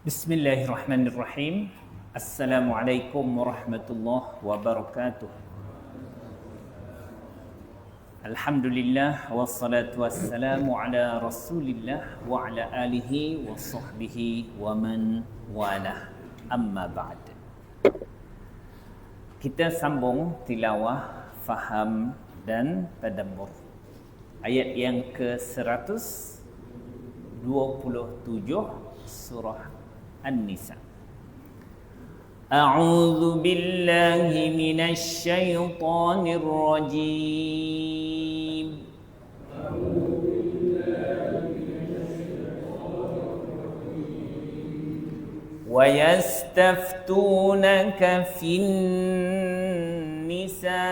Bismillahirrahmanirrahim. Assalamualaikum warahmatullahi wabarakatuh. Alhamdulillah wassalatu wassalamu ala Rasulillah wa ala alihi wa sahbihi wa man wala. Amma ba'd. Kita sambung tilawah, faham dan tadabbur. Ayat yang ke-127 surah An-Nisa. A'udzu billahi minasy syaithanir rajim. Wa yastaftunaka fin nisa.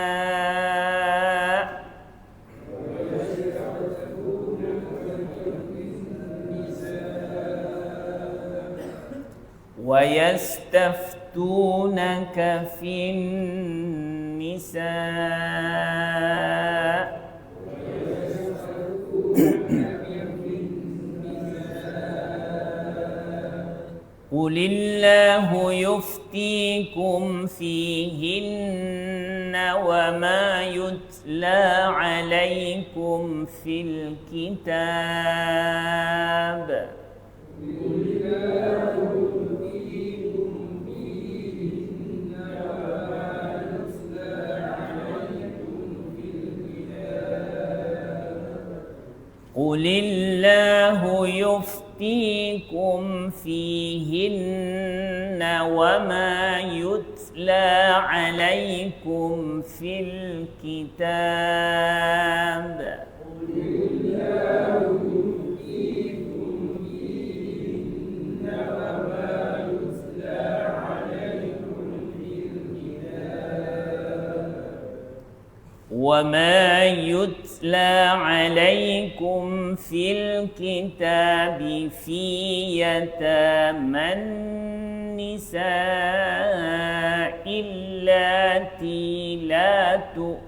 ويستفتونك في النساء قل الله يفتيكم فيهن وما يتلى عليكم في الكتاب قل الله يفتيكم فيهن وما يتلى عليكم في الكتاب وما يتلى عليكم في الكتاب في يتامى النساء اللاتي لا تؤتونهن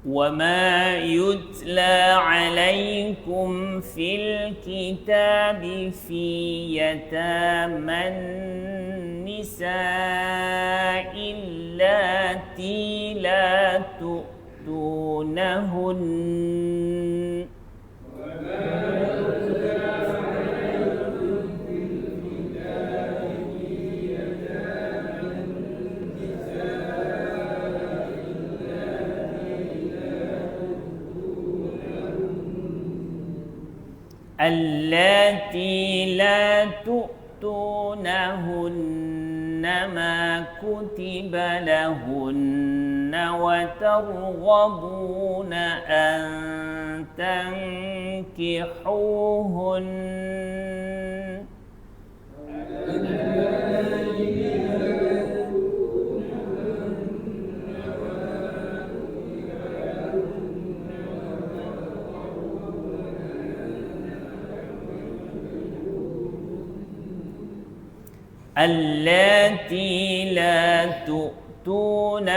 وما يتلى عليكم في الكتاب في يتامى النساء اللاتي لا تؤتونهن اللاتي لا تؤتونهن ما كتب لهن وترغبون أن تنكحوهن اللاتي لا تؤتونهن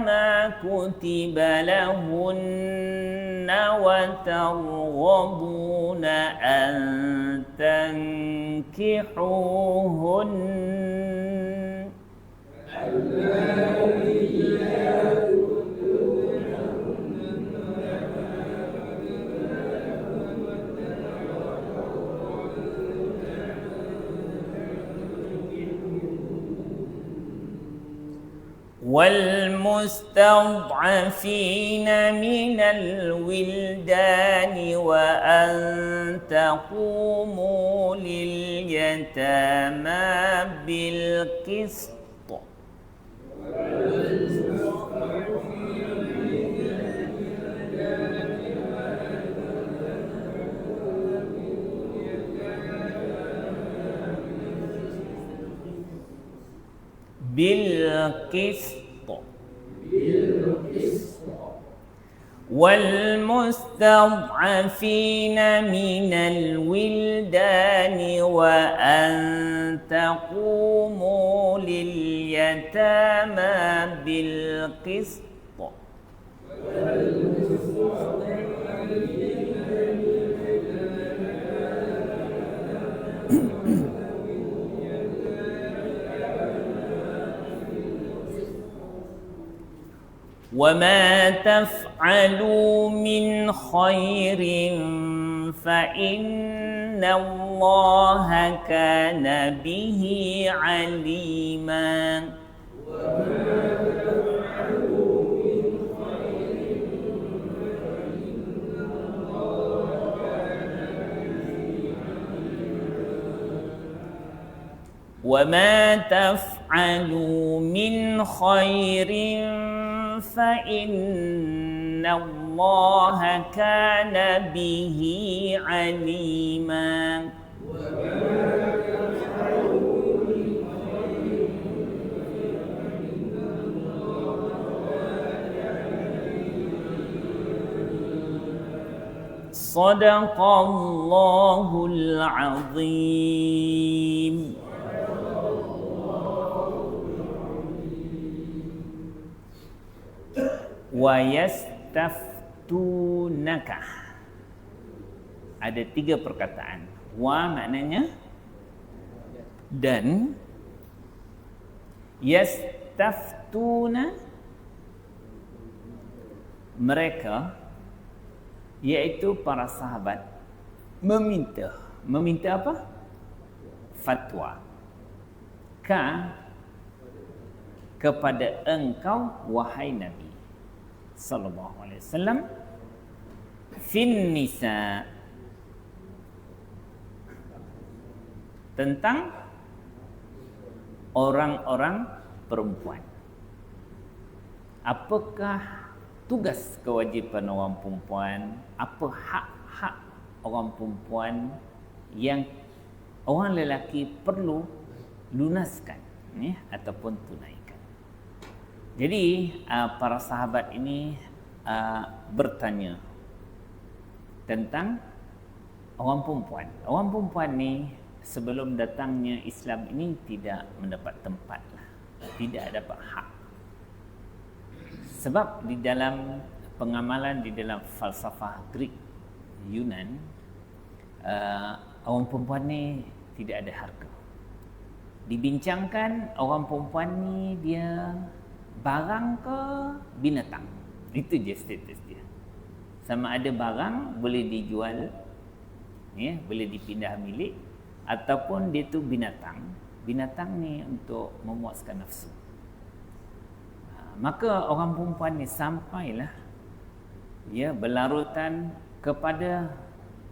ما كتب لهن وترغبون أن تنكحوهن والمستضعفين من الولدان وأن تقوموا لليتامى بالقسط بالقسط والمستضعفين من الولدان وأن تقوموا لليتامى بالقسط وما تفعلوا من خير فإن الله كان به عليما وما تفعلوا من خير فإن الله كان به عليما صدق الله العظيم. Wayastaftunaka. Ada 3 perkataan. Wa maknanya dan, yastaftuna mereka, iaitu para sahabat meminta. Meminta apa? Fatwa. Kepada engkau wahai Nabi sallallahu alaihi wasallam fin nisa, tentang orang-orang perempuan. Apakah tugas kewajipan orang perempuan? Apa hak-hak orang perempuan yang orang lelaki perlu lunaskan ataupun tunaikan? Jadi para sahabat ini bertanya tentang orang perempuan. Orang perempuan ni sebelum datangnya Islam ini tidak mendapat tempat lah, tidak dapat hak. Sebab di dalam pengamalan, di dalam falsafah Greek Yunan, orang perempuan ni tidak ada harga. Dibincangkan orang perempuan ni dia barang ke binatang. Itu je status dia. Sama ada barang boleh dijual, boleh dipindah milik, ataupun dia tu binatang. Binatang ni untuk memuaskan nafsu. Maka orang perempuan ni sampailah berlarutan kepada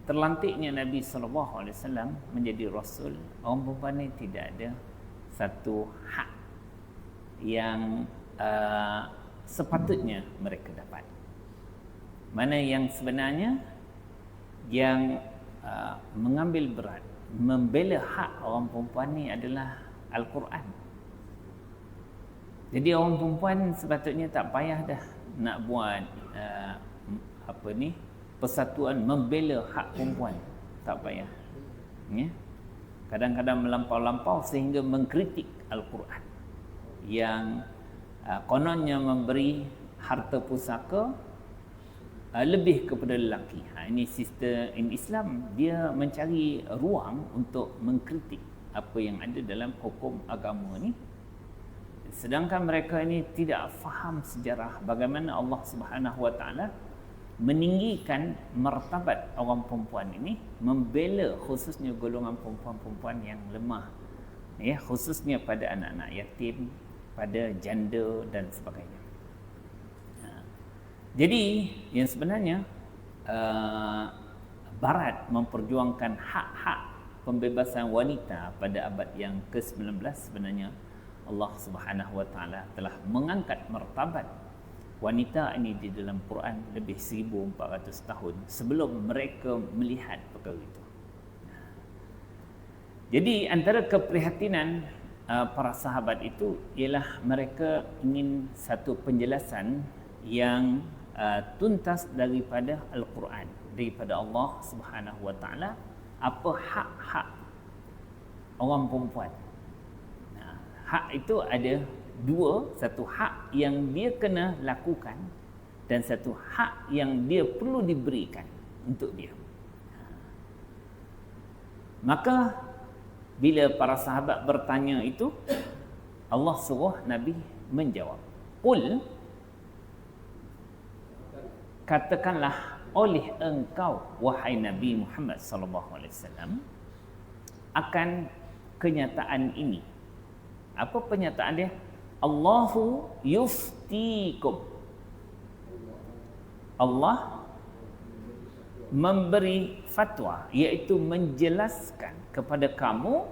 terlantiknya Nabi SAW menjadi Rasul. Orang perempuan ni tidak ada satu hak yang sepatutnya mereka dapat. Mana yang sebenarnya yang mengambil berat membela hak orang perempuan ni adalah Al-Quran. Jadi orang perempuan sepatutnya tak payah dah nak buat persatuan membela hak perempuan. Tak payah. Kadang-kadang melampau-lampau sehingga mengkritik Al-Quran yang kononnya memberi harta pusaka lebih kepada lelaki. Ini sistem in Islam, dia mencari ruang untuk mengkritik apa yang ada dalam hukum agama ni. Sedangkan mereka ini tidak faham sejarah bagaimana Allah Subhanahu Wa Taala meninggikan martabat orang perempuan ini, membela khususnya golongan perempuan-perempuan yang lemah, khususnya pada anak-anak yatim, pada janda dan sebagainya. Jadi yang sebenarnya Barat memperjuangkan hak-hak pembebasan wanita pada abad yang ke-19. Sebenarnya Allah Subhanahu Wa Taala telah mengangkat martabat wanita ini di dalam Quran lebih 1400 tahun sebelum mereka melihat perkara itu. Jadi antara keprihatinan para sahabat itu ialah mereka ingin satu penjelasan yang tuntas daripada Al-Quran, daripada Allah Subhanahu Wa Taala, apa hak-hak orang perempuan. Hak itu ada dua, satu hak yang dia kena lakukan dan satu hak yang dia perlu diberikan untuk dia. Maka bila para sahabat bertanya itu, Allah suruh Nabi menjawab. Qul, katakanlah oleh engkau wahai Nabi Muhammad sallallahu alaihi wasallam akan kenyataan ini. Apa penyataan dia? Allahu yuftikum. Allah memberi fatwa, iaitu menjelaskan kepada kamu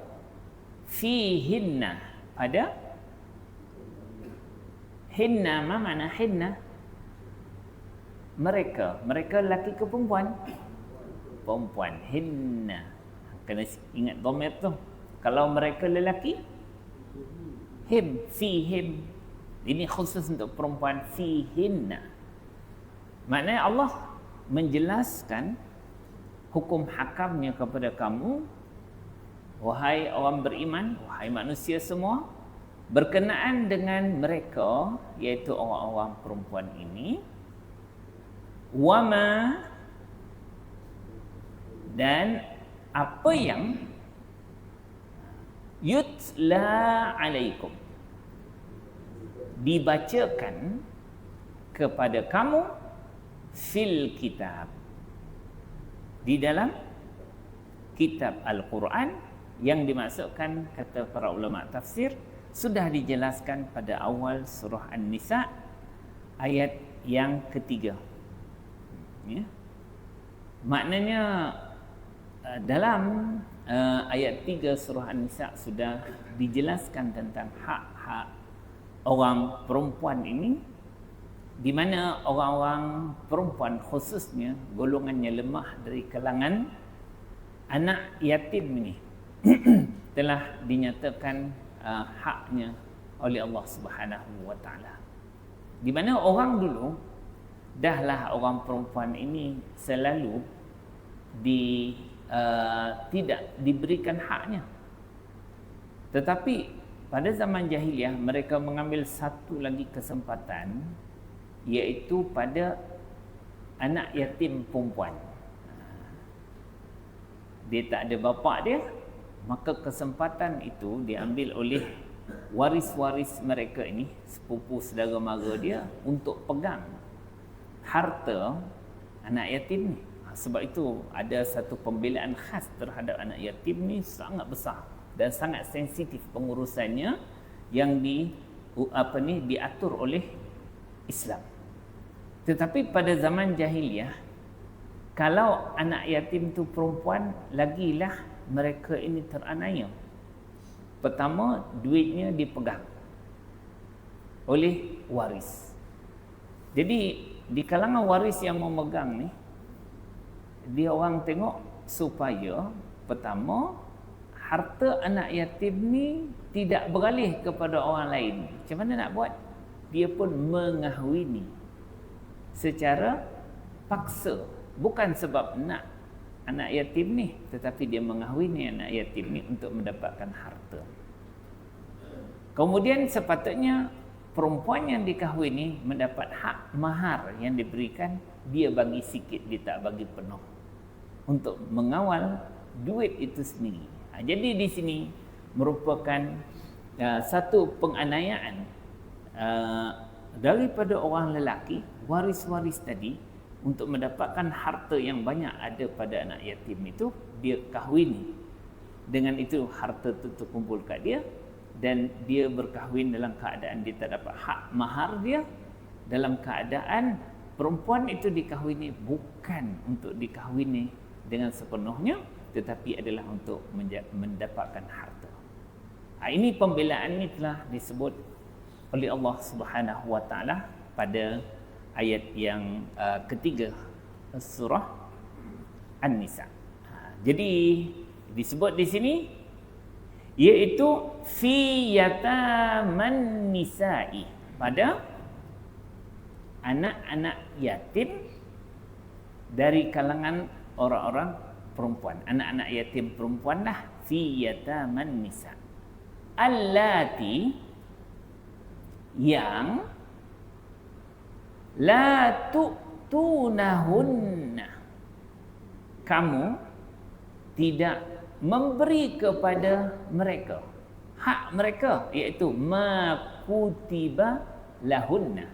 fihinna, pada hinna. Mana hinna? Mereka lelaki ke perempuan? Perempuan. Hinna, kena ingat dhamir tu. Kalau mereka lelaki, him, fihim. Ini khusus untuk perempuan, fihinna. Maknanya Allah menjelaskan hukum hakamnya kepada kamu, wahai orang beriman, wahai manusia semua, berkenaan dengan mereka, iaitu orang-orang perempuan ini. Wama, dan apa yang yutla alaikum, dibacakan kepada kamu fil kitab, di dalam kitab Al-Quran, yang dimaksudkan kata para ulama tafsir sudah dijelaskan pada awal surah An-Nisa ayat yang ketiga. Ya. Maknanya dalam ayat 3 surah An-Nisa sudah dijelaskan tentang hak-hak orang perempuan ini, di mana orang-orang perempuan khususnya golongannya lemah dari kalangan anak yatim ini telah dinyatakan haknya oleh Allah Subhanahu Wa Taala. Di mana orang dulu dahlah orang perempuan ini selalu tidak diberikan haknya. Tetapi pada zaman jahiliah mereka mengambil satu lagi kesempatan, iaitu pada anak yatim perempuan. Dia tak ada bapa dia, maka kesempatan itu diambil oleh waris-waris mereka ini, sepupu saudara mara dia, untuk pegang harta anak yatim ni. Sebab itu ada satu pembelaan khas terhadap anak yatim ni sangat besar dan sangat sensitif pengurusannya, yang diatur oleh Islam. Tetapi pada zaman jahiliah, kalau anak yatim tu perempuan, lagilah mereka ini teraniaya. Pertama, duitnya dipegang oleh waris. Jadi di kalangan waris yang memegang ni, dia orang tengok supaya pertama, harta anak yatim ni tidak beralih kepada orang lain. Macam mana nak buat? Dia pun mengahwini secara paksa, bukan sebab nak anak yatim ni, tetapi dia mengahwini anak yatim ni untuk mendapatkan harta. Kemudian sepatutnya perempuan yang dikahwini mendapat hak mahar yang diberikan, dia bagi sikit, dia tak bagi penuh, untuk mengawal duit itu sendiri. Jadi di sini merupakan satu penganiayaan daripada orang lelaki, waris-waris tadi, untuk mendapatkan harta yang banyak ada pada anak yatim itu, dia kahwini. Dengan itu harta itu terkumpul kat dia, dan dia berkahwin dalam keadaan dia tak dapat hak mahar dia, dalam keadaan perempuan itu dikahwini bukan untuk dikahwini dengan sepenuhnya, tetapi adalah untuk mendapatkan harta. Ini pembelaan ini telah disebut oleh Allah Subhanahu Wa Taala pada ayat yang ketiga surah An-Nisa. Jadi disebut di sini, iaitu fi yataman nisa'i, pada anak-anak yatim dari kalangan orang-orang perempuan. Anak-anak yatim perempuanlah fi yataman nisa. Allati yang la tu'tunahunna, kamu tidak memberi kepada mereka hak mereka, iaitu ma kutiba lahunna,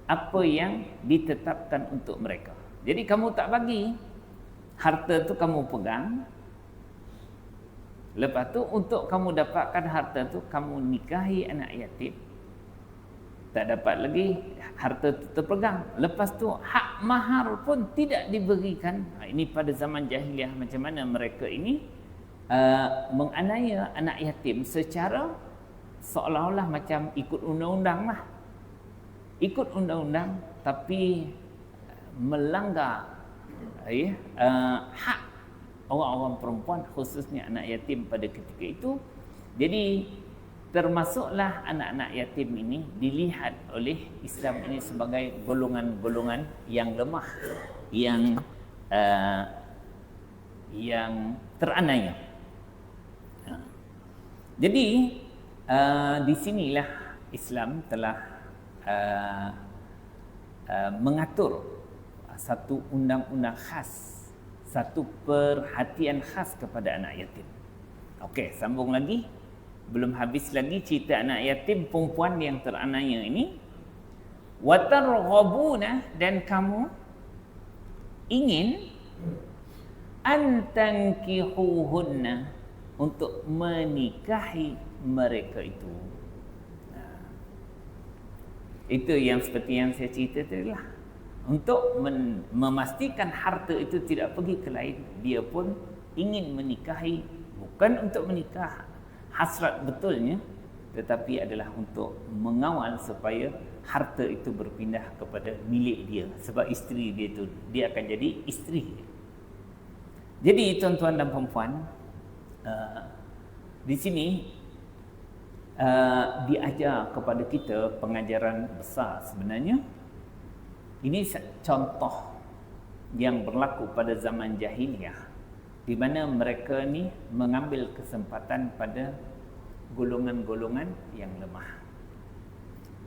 apa yang ditetapkan untuk mereka. Jadi kamu tak bagi, harta tu kamu pegang. Lepas tu untuk kamu dapatkan harta tu, kamu nikahi anak yatim. Tak dapat lagi, harta tu terpegang. Lepas tu hak mahar pun tidak diberikan. Ini pada zaman jahiliah, macam mana mereka ini menganiaya anak yatim secara seolah-olah macam ikut undang-undang lah. Ikut undang-undang tapi melanggar hak orang-orang perempuan, khususnya anak yatim pada ketika itu. Jadi termasuklah anak-anak yatim ini dilihat oleh Islam ini sebagai golongan-golongan yang lemah, yang teraniaya. Jadi di sinilah Islam telah mengatur satu undang-undang khas, satu perhatian khas kepada anak yatim. Okey, sambung lagi. Belum habis lagi cerita anak yatim perempuan yang teraniaya ini. Wa targhabuna, dan kamu ingin antankihuhunna, untuk menikahi mereka itu. Itu yang seperti yang saya cerita tadi lah. Untuk memastikan harta itu tidak pergi ke lain, dia pun ingin menikahi, bukan untuk menikah hasrat betulnya, tetapi adalah untuk mengawal supaya harta itu berpindah kepada milik dia. Sebab isteri dia itu, dia akan jadi isteri dia. Jadi tuan-tuan dan puan-puan, di sini diajar kepada kita pengajaran besar sebenarnya. Ini contoh yang berlaku pada zaman jahiliyah, di mana mereka ni mengambil kesempatan pada golongan-golongan yang lemah.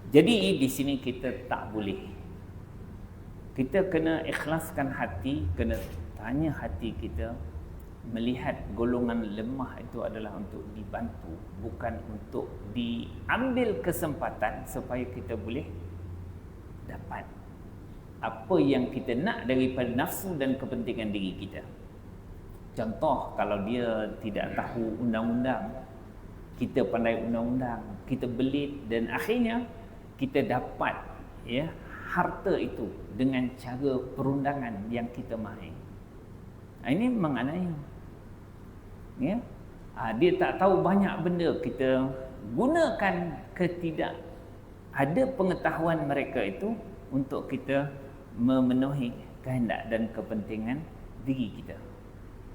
Jadi di sini kita tak boleh. Kita kena ikhlaskan hati, kena tanya hati kita, melihat golongan lemah itu adalah untuk dibantu, bukan untuk diambil kesempatan supaya kita boleh dapat apa yang kita nak daripada nafsu dan kepentingan diri kita. Contoh, kalau dia tidak tahu undang-undang, kita pandai undang-undang, kita belit, dan akhirnya kita dapat harta itu dengan cara perundangan yang kita main. Ini menganiaya. Dia tak tahu banyak benda, kita gunakan ketidak ada pengetahuan mereka itu untuk kita memenuhi kehendak dan kepentingan diri kita.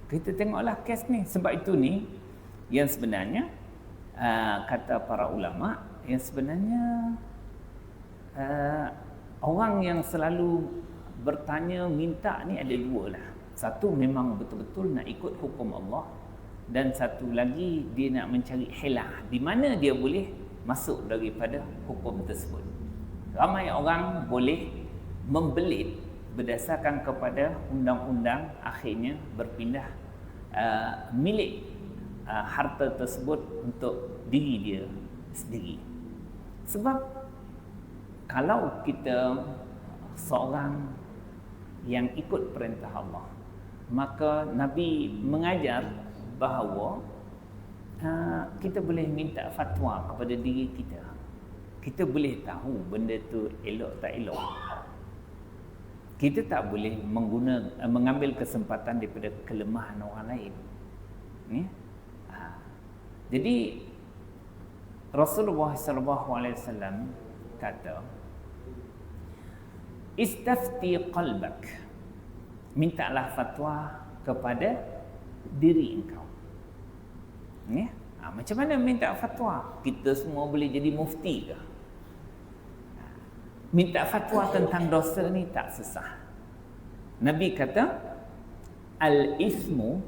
Kita tengoklah kes ni. Sebab itu ni yang sebenarnya kata para ulama, yang sebenarnya orang yang selalu bertanya, minta ni ada dua lah. Satu memang betul-betul nak ikut hukum Allah, dan satu lagi dia nak mencari hilah, di mana dia boleh masuk daripada hukum tersebut. Ramai orang boleh membelit berdasarkan kepada undang-undang, akhirnya berpindah milik harta tersebut untuk diri dia sendiri. Sebab kalau kita seorang yang ikut perintah Allah, maka Nabi mengajar bahawa kita boleh minta fatwa kepada diri kita. Kita boleh tahu benda tu elok tak elok. Kita tak boleh mengambil kesempatan daripada kelemahan orang lain. Jadi Rasulullah SAW kata, istafti qalbak, mintalah fatwa kepada diri engkau. Macam mana minta fatwa? Kita semua boleh jadi mufti ke? minta fatwa tentang dosa ni tak susah. Nabi kata, al-ismu,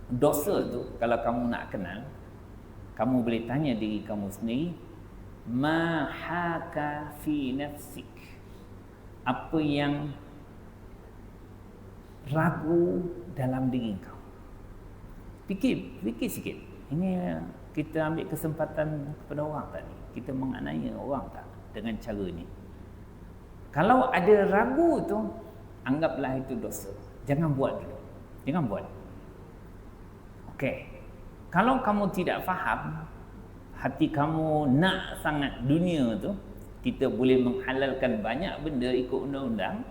dosa tu, kalau kamu nak kenal, kamu boleh tanya diri kamu sendiri, ma haka fi nafsik, apa yang ragu dalam diri kau. Fikir sikit. Ini kita ambil kesempatan kepada orang tadi. Kita menganiaya orang tak dengan cara ni. Kalau ada ragu tu, anggaplah itu dosa. Jangan buat dulu. Jangan buat. Okey. Kalau kamu tidak faham, hati kamu nak sangat dunia tu, kita boleh menghalalkan banyak benda ikut undang-undang,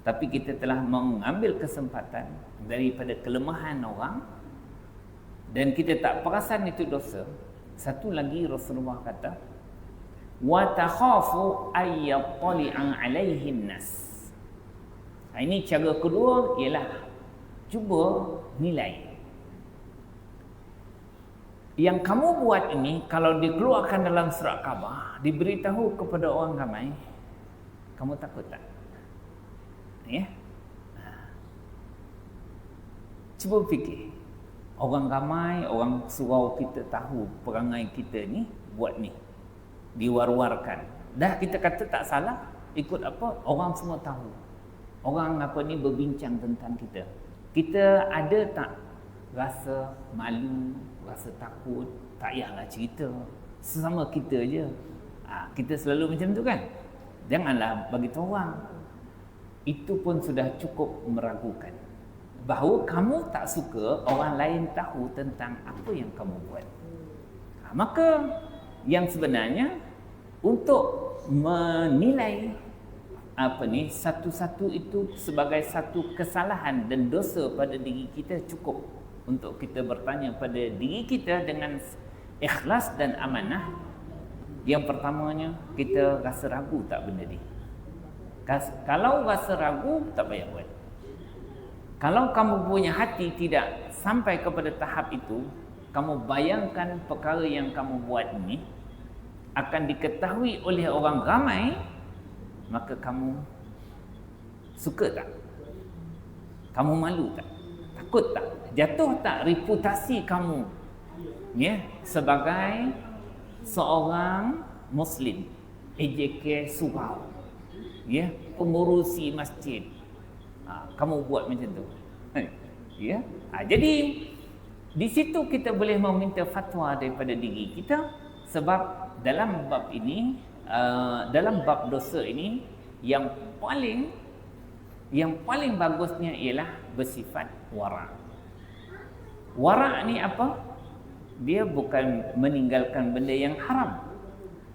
tapi kita telah mengambil kesempatan daripada kelemahan orang dan kita tak perasan itu dosa. Satu lagi Rasulullah kata, wa takhafu ay yattali'a 'alaihin nas. Ini cara kedua ialah cuba nilai. Yang kamu buat ini, kalau dikeluarkan dalam surat khabar, diberitahu kepada orang ramai, kamu takut tak? Ya? Cuba fikir. Orang ramai, orang surau kita tahu perangai kita ni buat ni. Diwar-warkan. Dah kita kata tak salah, ikut apa? Orang semua tahu. Orang apa ni berbincang tentang kita. Kita ada tak rasa malu, rasa takut? Tak payahlah cerita, sesama kita je. Kita selalu macam tu kan? Janganlah bagi tahu orang. Itu pun sudah cukup meragukan bahawa kamu tak suka orang lain tahu tentang apa yang kamu buat. Maka yang sebenarnya untuk menilai satu-satu itu sebagai satu kesalahan dan dosa pada diri kita, cukup untuk kita bertanya pada diri kita dengan ikhlas dan amanah. Yang pertamanya, kita rasa ragu tak benda ni? Kalau rasa ragu, tak payah buat. Kalau kamu punya hati tidak sampai kepada tahap itu, kamu bayangkan perkara yang kamu buat ini akan diketahui oleh orang ramai, maka kamu suka tak? Kamu malu tak? Takut tak? Jatuh tak reputasi kamu sebagai seorang Muslim, AJK surau, pengurusi masjid? Kamu buat macam tu. Jadi di situ kita boleh meminta fatwa daripada diri kita, sebab dalam bab ini, dalam bab dosa ini, yang paling bagusnya ialah bersifat wara'. Wara' ni apa? Dia bukan meninggalkan benda yang haram,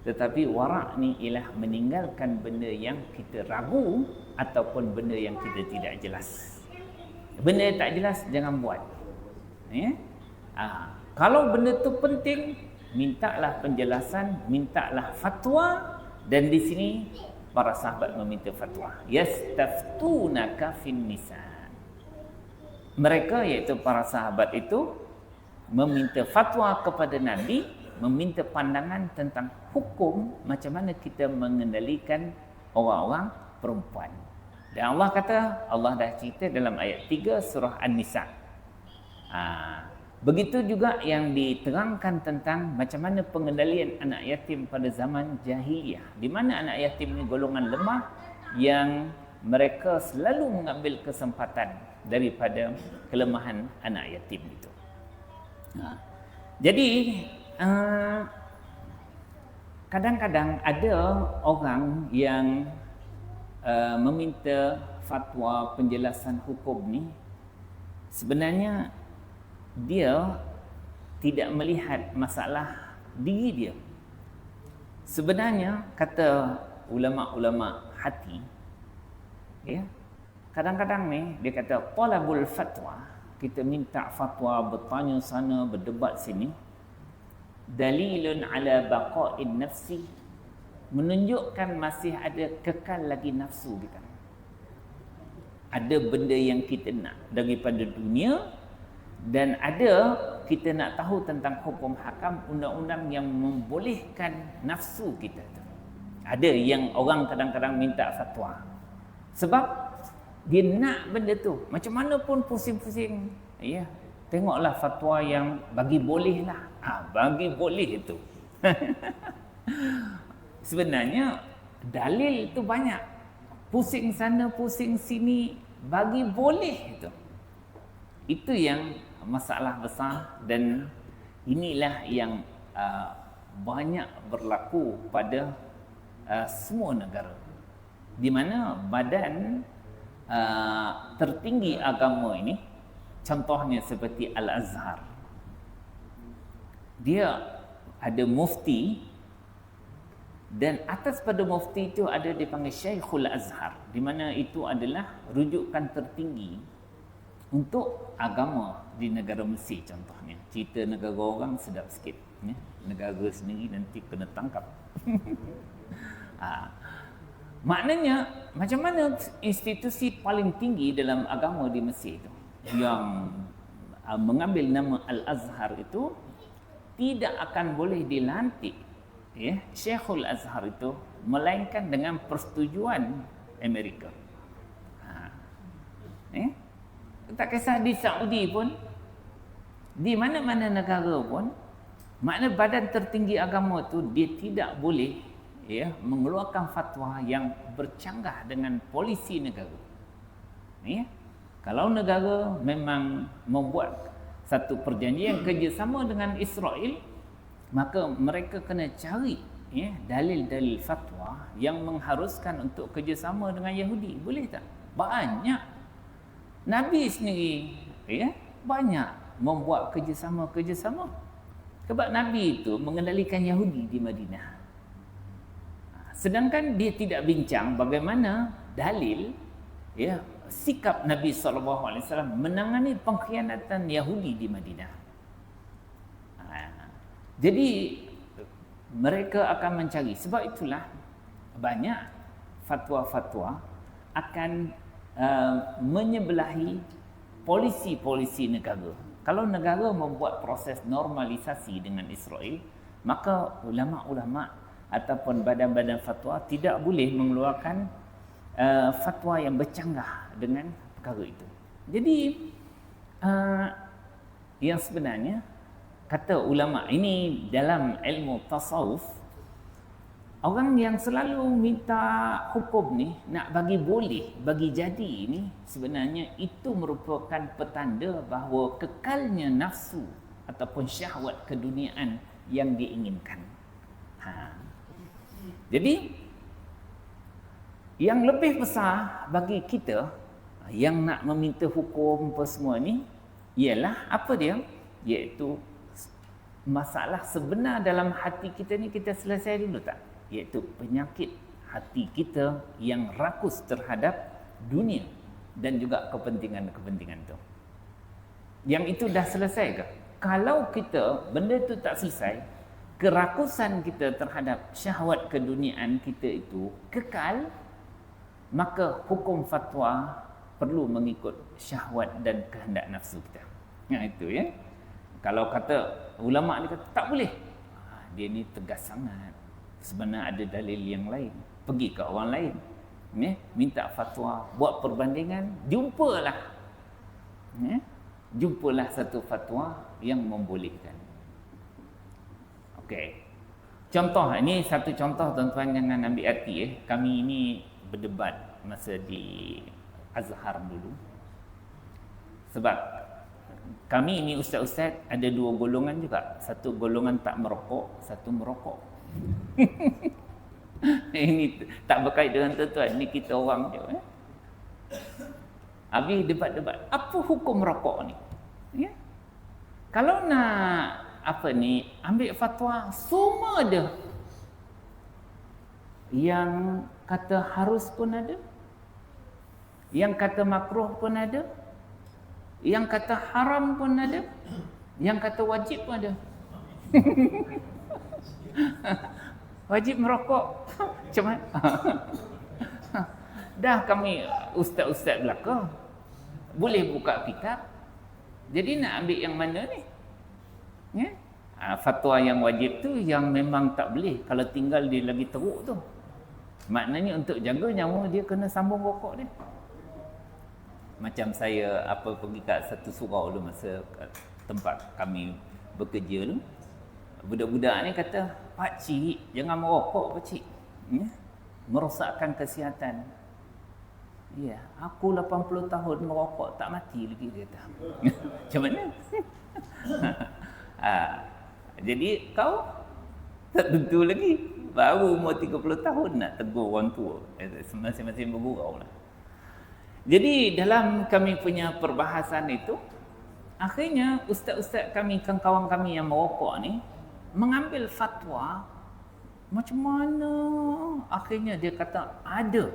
tetapi wara' ni ialah meninggalkan benda yang kita ragu ataupun benda yang kita tidak jelas. Benda yang tak jelas jangan buat. Kalau benda tu penting, mintalah penjelasan, mintalah fatwa. Dan di sini para sahabat meminta fatwa. Yastaftunaka fin nisa. Mereka, iaitu para sahabat itu, meminta fatwa kepada Nabi, meminta pandangan tentang hukum macam mana kita mengendalikan orang-orang perempuan. Dan Allah kata, Allah dah cerita dalam ayat 3 surah An-Nisa. Begitu juga yang diterangkan tentang macam mana pengendalian anak yatim pada zaman jahiliyah, di mana anak yatim ini golongan lemah yang mereka selalu mengambil kesempatan daripada kelemahan anak yatim itu. Jadi kadang-kadang ada orang yang meminta fatwa penjelasan hukum ni, sebenarnya dia tidak melihat masalah diri dia. Sebenarnya kata ulama-ulama hati, kadang-kadang ni dia kata talabul fatwa, kita minta fatwa, bertanya sana, berdebat sini, dalilun ala baqa'in nafsi, menunjukkan masih ada kekal lagi nafsu kita. Ada benda yang kita nak daripada dunia, dan ada kita nak tahu tentang hukum hakam, undang-undang yang membolehkan nafsu kita tu. Ada yang orang kadang-kadang minta fatwa. Sebab dia nak benda tu. Macam mana pun pusing-pusing. Ya, tengoklah fatwa yang bagi boleh lah. Bagi boleh itu. Sebenarnya dalil tu banyak. Pusing sana, pusing sini, bagi boleh itu. Itu yang masalah besar, dan inilah yang banyak berlaku pada semua negara, di mana badan tertinggi agama ini, contohnya seperti Al-Azhar, dia ada mufti, dan atas pada mufti itu ada dipanggil Syekhul Azhar, di mana itu adalah rujukan tertinggi untuk agama di negara Mesir. Contohnya cerita negara orang sedap sikit, ya? Negara sendiri nanti kena tangkap. Maknanya macam mana institusi paling tinggi dalam agama di Mesir itu yang mengambil nama Al-Azhar itu tidak akan boleh dilantik, ya, Syekhul Azhar itu, melainkan dengan persetujuan Amerika. Tak kisah di Saudi pun, di mana-mana negara pun, makna badan tertinggi agama tu dia tidak boleh, ya, mengeluarkan fatwa yang bercanggah dengan polisi negara. Ya. Kalau negara memang membuat satu perjanjian kerjasama dengan Israel, maka mereka kena cari, ya, dalil-dalil fatwa yang mengharuskan untuk kerjasama dengan Yahudi. Boleh tak? Banyak. Nabi sendiri, ya, banyak membuat kerjasama-kerjasama. Sebab Nabi itu mengendalikan Yahudi di Madinah. Sedangkan dia tidak bincang bagaimana dalil, ya, sikap Nabi SAW menangani pengkhianatan Yahudi di Madinah. Jadi mereka akan mencari. Sebab itulah banyak fatwa-fatwa akan menyebelahi polisi-polisi negara. Kalau negara membuat proses normalisasi dengan Israel, maka ulama-ulama ataupun badan-badan fatwa tidak boleh mengeluarkan fatwa yang bercanggah dengan perkara itu. Jadi yang sebenarnya, kata ulama ini dalam ilmu tasawuf, orang yang selalu minta hukum ni, nak bagi boleh, bagi jadi ni, sebenarnya itu merupakan petanda bahawa kekalnya nafsu ataupun syahwat keduniaan yang diinginkan. Jadi yang lebih besar bagi kita yang nak meminta hukum apa semua ni, ialah apa dia? Iaitu masalah sebenar dalam hati kita ni kita selesai dulu tak? Iaitu penyakit hati kita yang rakus terhadap dunia dan juga kepentingan-kepentingan tu. Yang itu dah selesai ke? Kalau kita benda tu tak selesai, kerakusan kita terhadap syahwat keduniaan kita itu kekal, maka hukum fatwa perlu mengikut syahwat dan kehendak nafsu kita. Itu, ya. Kalau kata ulama ni kata tak boleh, dia ni tegas sangat. Sebenarnya ada dalil yang lain. Pergi ke orang lain, ya, minta fatwa, buat perbandingan, jumpalah, ya, jumpalah satu fatwa yang membolehkan. Okey. Contoh, ini satu contoh tuan-tuan jangan ambil hati. Kami ini berdebat masa di Azhar dulu. Sebab kami ini ustaz-ustaz ada dua golongan juga. Satu golongan tak merokok, satu merokok. Ini tak berkait dengan tuan-tuan, ni kita orang je, eh? Habis debat-debat, apa hukum rokok ni? Ya? Kalau nak apa ni, ambil fatwa, semua ada. Yang kata harus pun ada, yang kata makruh pun ada, yang kata haram pun ada, yang kata wajib pun ada. Wajib merokok macam mana? Dah kami ustaz-ustaz belaka boleh buka kitab. Jadi nak ambil yang mana ni? Ya? Fatwa yang wajib tu yang memang tak boleh kalau tinggal dia lagi teruk tu. Maknanya untuk jaga nyawa dia kena sambung rokok dia. Macam saya pergi kat satu surau dulu masa tempat kami bekerja dulu. Budak-budak ni kata, "Pak cik, jangan merokok pak cik. Ya? Merosakkan kesihatan." Ya, aku 80 tahun merokok tak mati lagi dia kata. Macam mana? Jadi kau tak tentu lagi. Baru umur 30 tahun nak tegur orang tua. Masing-masing bergurau lah. Jadi dalam kami punya perbahasan itu, akhirnya ustaz-ustaz kami, kawan kami yang merokok ni mengambil fatwa macam mana. Akhirnya dia kata ada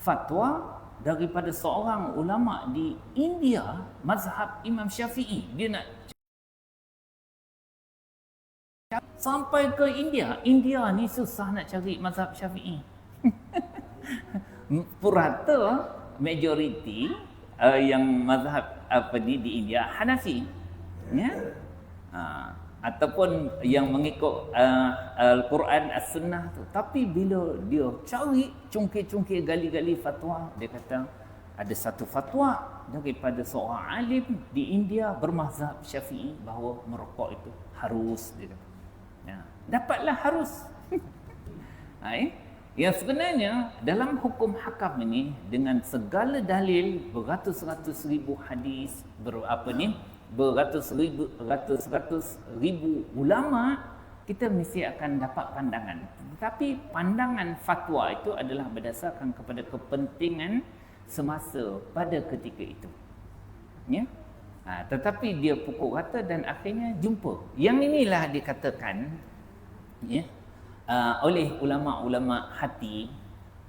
fatwa daripada seorang ulama di India, mazhab Imam Syafi'i. Dia nak sampai ke India. India ni susah nak cari mazhab Syafi'i. Purata majoriti yang mazhab di India Hanafi, ya, ataupun yang mengikut Al-Quran, As-Sunnah tu. Tapi bila dia cari cungkir-cungkir, gali-gali fatwa, dia kata ada satu fatwa daripada seorang alim di India bermazhab Syafi'i bahawa merokok itu harus, dia kata. Ya, dapatlah harus. Yang sebenarnya dalam hukum hakam ini, dengan segala dalil, beratus-ratus ribu hadis, beratus ribu ulama, kita mesti akan dapat pandangan. Tetapi pandangan fatwa itu adalah berdasarkan kepada kepentingan semasa pada ketika itu. Ya? Tetapi dia pukul rata dan akhirnya jumpa. Yang inilah dikatakan, ya, oleh ulama-ulama hati,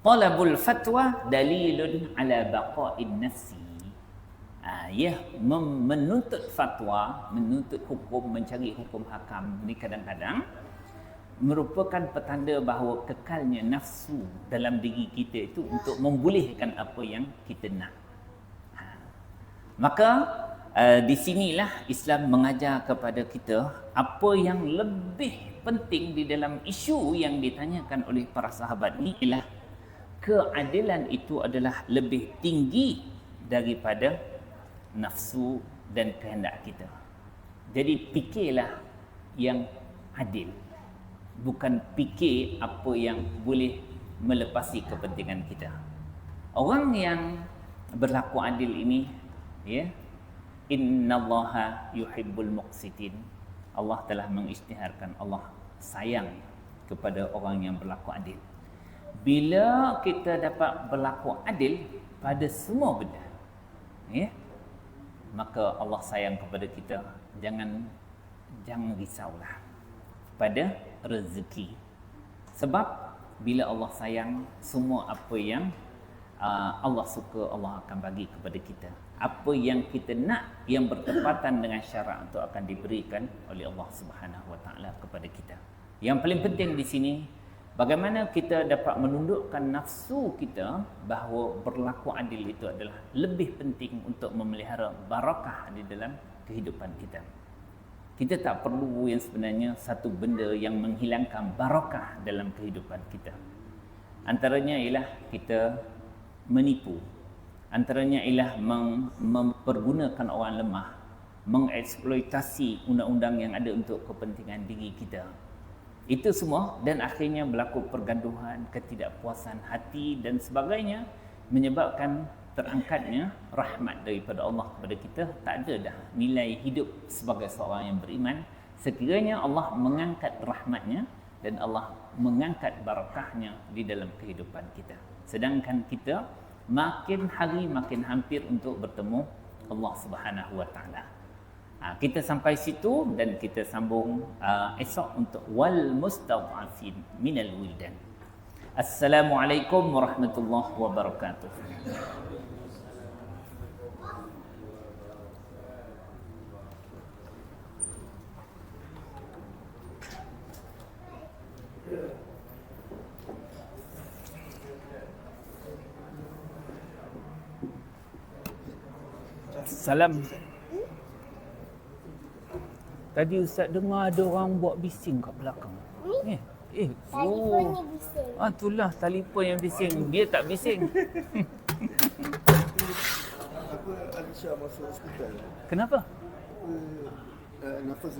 talabul fatwa dalilun ala baqa'in nafsi. Menuntut fatwa, menuntut hukum, mencari hukum hakam ni kadang-kadang merupakan petanda bahawa kekalnya nafsu dalam diri kita itu untuk membolehkan apa yang kita nak. Maka di sinilah Islam mengajar kepada kita apa yang lebih penting di dalam isu yang ditanyakan oleh para sahabat ni ialah keadilan itu adalah lebih tinggi daripada nafsu dan kehendak kita. Jadi fikirlah yang adil, bukan fikir apa yang boleh melepasi kepentingan kita. Orang yang berlaku adil ini, ya, innallaha yuhibbul muqsitin. Allah telah mengisytiharkan, Allah sayang kepada orang yang berlaku adil. Bila kita dapat berlaku adil pada semua benda, ya, maka Allah sayang kepada kita. Jangan risaulah pada rezeki. Sebab bila Allah sayang, semua apa yang Allah suka, Allah akan bagi kepada kita. Apa yang kita nak yang bertepatan dengan syarak itu akan diberikan oleh Allah Subhanahu Wa Taala kepada kita. Yang paling penting di sini, bagaimana kita dapat menundukkan nafsu kita bahawa berlaku adil itu adalah lebih penting untuk memelihara barakah di dalam kehidupan kita. Kita tak perlu yang sebenarnya satu benda yang menghilangkan barakah dalam kehidupan kita. Antaranya ialah kita menipu. Antaranya ialah mempergunakan orang lemah, mengeksploitasi undang-undang yang ada untuk kepentingan diri kita. Itu semua, dan akhirnya berlaku pergaduhan, ketidakpuasan hati dan sebagainya, menyebabkan terangkatnya rahmat daripada Allah kepada kita. Tak ada dah nilai hidup sebagai seorang yang beriman sekiranya Allah mengangkat rahmatnya dan Allah mengangkat barakahnya di dalam kehidupan kita. Sedangkan kita makin hari makin hampir untuk bertemu Allah Subhanahu Wa Taala. Kita sampai situ dan kita sambung esok untuk wal mustad'afin minal wildan. Assalamualaikum warahmatullahi wabarakatuh. Salam. Tadi Ustaz dengar ada orang buat bising kat belakang. Telefon ni bising. Itulah telefon yang bising. Dia tak bising. Apa Alisha masuk hospital? Kenapa? Nafas